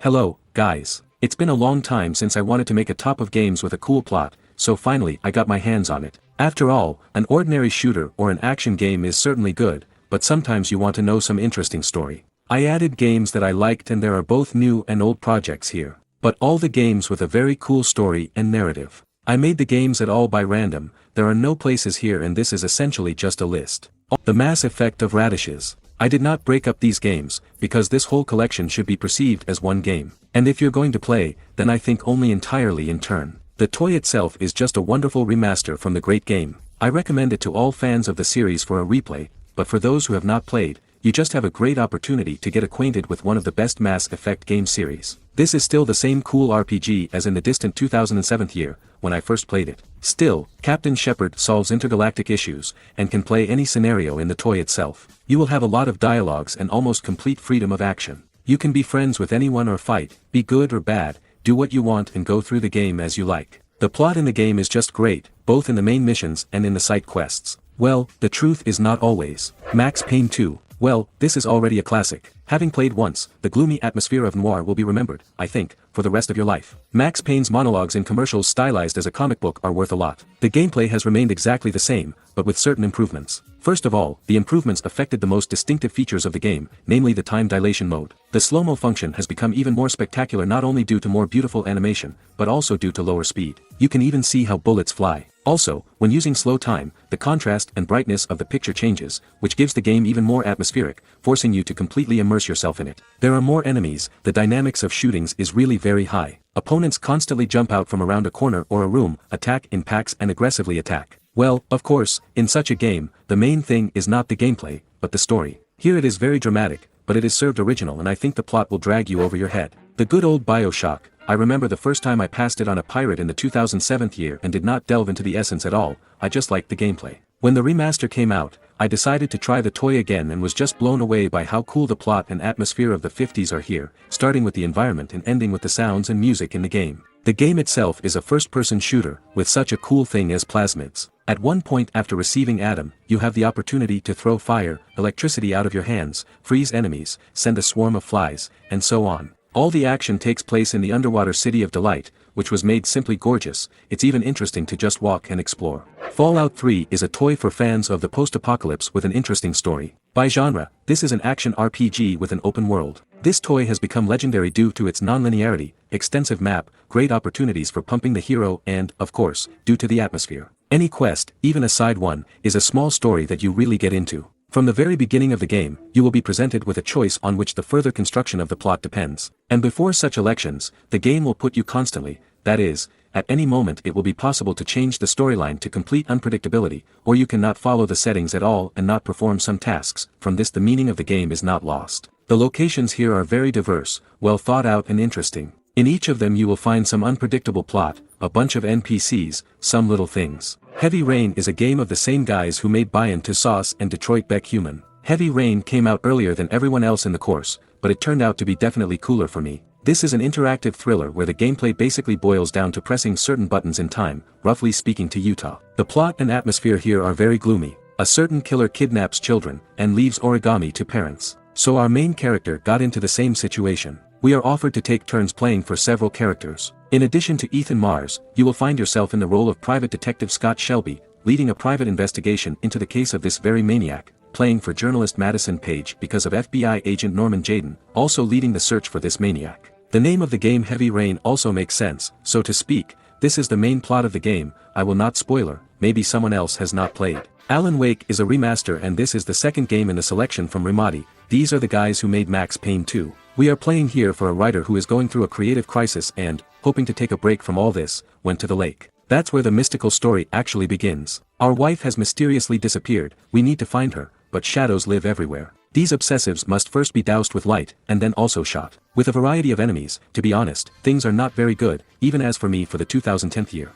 Hello, guys. It's been a long time since I wanted to make a top of games with a cool plot, so finally I got my hands on it. After all, an ordinary shooter or an action game is certainly good, but sometimes you want to know some interesting story. I added games that I liked, and there are both new and old projects here. But all the games with a very cool story and narrative. I made the games at all by random, there are no places here, and this is essentially just a list. The Mass Effect of Radishes. I did not break up these games, because this whole collection should be perceived as one game. And if you're going to play, then I think only entirely in turn. The toy itself is just a wonderful remaster from the great game. I recommend it to all fans of the series for a replay, but for those who have not played, you just have a great opportunity to get acquainted with one of the best Mass Effect game series. This is still the same cool RPG as in the distant 2007 year, when I first played it. Still, Captain Shepard solves intergalactic issues, and can play any scenario in the toy itself. You will have a lot of dialogues and almost complete freedom of action. You can be friends with anyone or fight, be good or bad, do what you want and go through the game as you like. The plot in the game is just great, both in the main missions and in the side quests. Well, the truth is not always. Max Payne 2. Well, this is already a classic. Having played once, the gloomy atmosphere of noir will be remembered, I think, for the rest of your life. Max Payne's monologues in commercials stylized as a comic book are worth a lot. The gameplay has remained exactly the same, but with certain improvements. First of all, the improvements affected the most distinctive features of the game, namely the time dilation mode. The slow-mo function has become even more spectacular, not only due to more beautiful animation, but also due to lower speed. You can even see how bullets fly. Also, when using slow time, the contrast and brightness of the picture changes, which gives the game even more atmospheric, forcing you to completely immerse yourself in it. There are more enemies, the dynamics of shootings is really very high. Opponents constantly jump out from around a corner or a room, attack in packs and aggressively attack. Well, of course, in such a game, the main thing is not the gameplay, but the story. Here it is very dramatic, but it is served original, and I think the plot will drag you over your head. The good old Bioshock. I remember the first time I passed it on a pirate in the 2007 year and did not delve into the essence at all, I just liked the gameplay. When the remaster came out, I decided to try the toy again and was just blown away by how cool the plot and atmosphere of the 50s are here, starting with the environment and ending with the sounds and music in the game. The game itself is a first-person shooter, with such a cool thing as plasmids. At one point after receiving Adam, you have the opportunity to throw fire, electricity out of your hands, freeze enemies, send a swarm of flies, and so on. All the action takes place in the underwater city of Delight, which was made simply gorgeous. It's even interesting to just walk and explore. Fallout 3 is a toy for fans of the post-apocalypse with an interesting story. By genre, this is an action RPG with an open world. This toy has become legendary due to its non-linearity, extensive map, great opportunities for pumping the hero, and, of course, due to the atmosphere. Any quest, even a side one, is a small story that you really get into. From the very beginning of the game, you will be presented with a choice on which the further construction of the plot depends. And before such elections, the game will put you constantly, that is, at any moment it will be possible to change the storyline to complete unpredictability, or you cannot follow the settings at all and not perform some tasks. From this, the meaning of the game is not lost. The locations here are very diverse, well thought out and interesting. In each of them you will find some unpredictable plot, a bunch of NPCs, some little things. Heavy Rain is a game of the same guys who made Bioshock 2 Sauce and Detroit Become Human. Heavy Rain came out earlier than everyone else in the course, but it turned out to be definitely cooler for me. This is an interactive thriller where the gameplay basically boils down to pressing certain buttons in time, roughly speaking to Utah. The plot and atmosphere here are very gloomy. A certain killer kidnaps children, and leaves origami to parents. So our main character got into the same situation. We are offered to take turns playing for several characters. In addition to Ethan Mars, you will find yourself in the role of Private Detective Scott Shelby, leading a private investigation into the case of this very maniac, playing for journalist Madison Page because of FBI agent Norman Jayden, also leading the search for this maniac. The name of the game Heavy Rain also makes sense, so to speak, this is the main plot of the game. I will not spoiler, maybe someone else has not played. Alan Wake is a remaster, and this is the second game in the selection from Remedy. These are the guys who made Max Payne 2. We are playing here for a writer who is going through a creative crisis and, hoping to take a break from all this, went to the lake. That's where the mystical story actually begins. Our wife has mysteriously disappeared, we need to find her, but shadows live everywhere. These obsessives must first be doused with light, and then also shot. With a variety of enemies, to be honest, things are not very good, even as for me for the 2010th year.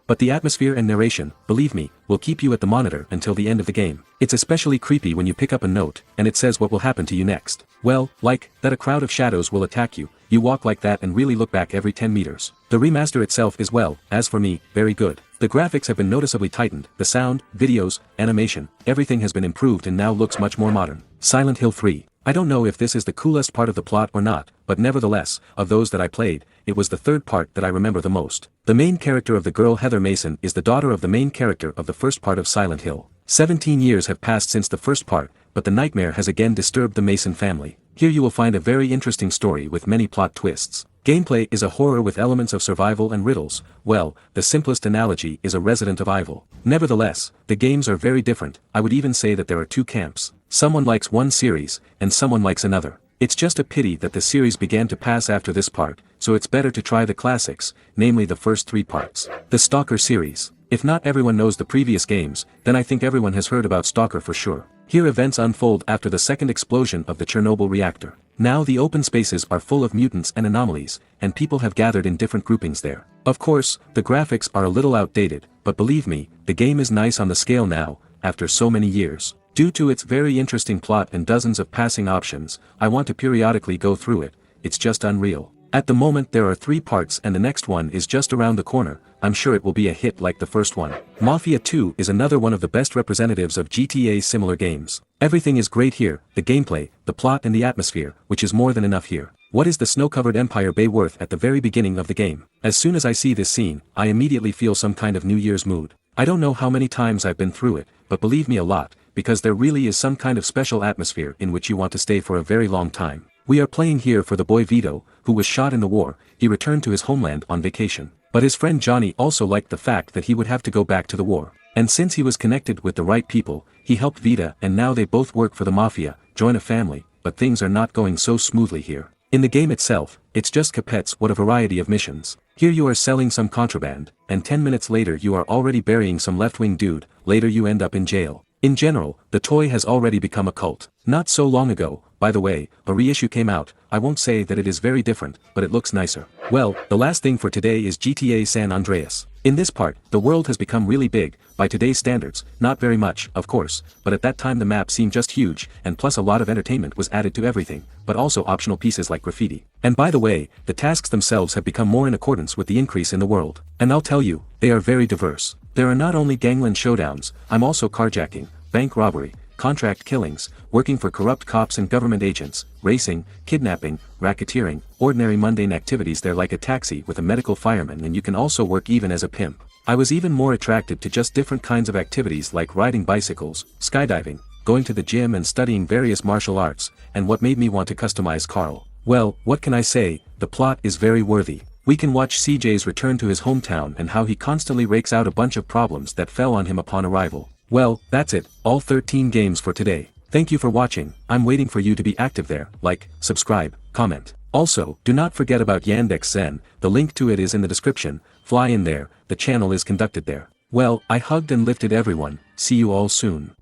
But the atmosphere and narration, believe me, will keep you at the monitor until the end of the game. It's especially creepy when you pick up a note, and it says what will happen to you next. Well, like, that a crowd of shadows will attack you, you walk like that and really look back every 10 meters. The remaster itself is, well, as for me, very good. The graphics have been noticeably tightened, the sound, videos, animation, everything has been improved and now looks much more modern. Silent Hill 3. I don't know if this is the coolest part of the plot or not, but nevertheless, of those that I played, it was the third part that I remember the most. The main character of the girl Heather Mason is the daughter of the main character of the first part of Silent Hill. 17 years have passed since the first part, but the nightmare has again disturbed the Mason family. Here you will find a very interesting story with many plot twists. Gameplay is a horror with elements of survival and riddles. Well, the simplest analogy is a Resident Evil. Nevertheless, the games are very different. I would even say that there are two camps. Someone likes one series, and someone likes another. It's just a pity that the series began to pass after this part, so it's better to try the classics, namely the first 3 parts. The S.T.A.L.K.E.R series. If not everyone knows the previous games, then I think everyone has heard about S.T.A.L.K.E.R for sure. Here events unfold after the second explosion of the Chernobyl reactor. Now the open spaces are full of mutants and anomalies, and people have gathered in different groupings there. Of course, the graphics are a little outdated, but believe me, the game is nice on the scale now, after so many years. Due to its very interesting plot and dozens of passing options, I want to periodically go through it. It's just unreal. At the moment there are 3 parts and the next one is just around the corner. I'm sure it will be a hit like the first one. Mafia 2 is another one of the best representatives of GTA's similar games. Everything is great here, the gameplay, the plot and the atmosphere, which is more than enough here. What is the snow-covered Empire Bay worth at the very beginning of the game? As soon as I see this scene, I immediately feel some kind of New Year's mood. I don't know how many times I've been through it, but believe me a lot, because there really is some kind of special atmosphere in which you want to stay for a very long time. We are playing here for the boy Vito, who was shot in the war. He returned to his homeland on vacation. But his friend Johnny also liked the fact that he would have to go back to the war. And since he was connected with the right people, he helped Vita and now they both work for the Mafia, join a family, but things are not going so smoothly here. In the game itself, it's just Capettes what a variety of missions. Here you are selling some contraband, and 10 minutes later you are already burying some left-wing dude, later you end up in jail. In general, the toy has already become a cult. Not so long ago, by the way, a reissue came out. I won't say that it is very different, but it looks nicer. Well, the last thing for today is GTA San Andreas. In this part, the world has become really big, by today's standards, not very much, of course, but at that time the map seemed just huge, and plus a lot of entertainment was added to everything, but also optional pieces like graffiti. And by the way, the tasks themselves have become more in accordance with the increase in the world. And I'll tell you, they are very diverse. There are not only gangland showdowns, I'm also carjacking, bank robbery, contract killings, working for corrupt cops and government agents, racing, kidnapping, racketeering, ordinary mundane activities there like a taxi with a medical fireman, and you can also work even as a pimp. I was even more attracted to just different kinds of activities like riding bicycles, skydiving, going to the gym and studying various martial arts, and what made me want to customize Carl. Well, what can I say, the plot is very worthy. We can watch CJ's return to his hometown and how he constantly rakes out a bunch of problems that fell on him upon arrival. Well, that's it, all 13 games for today. Thank you for watching. I'm waiting for you to be active there, like, subscribe, comment. Also, do not forget about Yandex Zen, the link to it is in the description. Fly in there, the channel is conducted there. Well, I hugged and lifted everyone, see you all soon.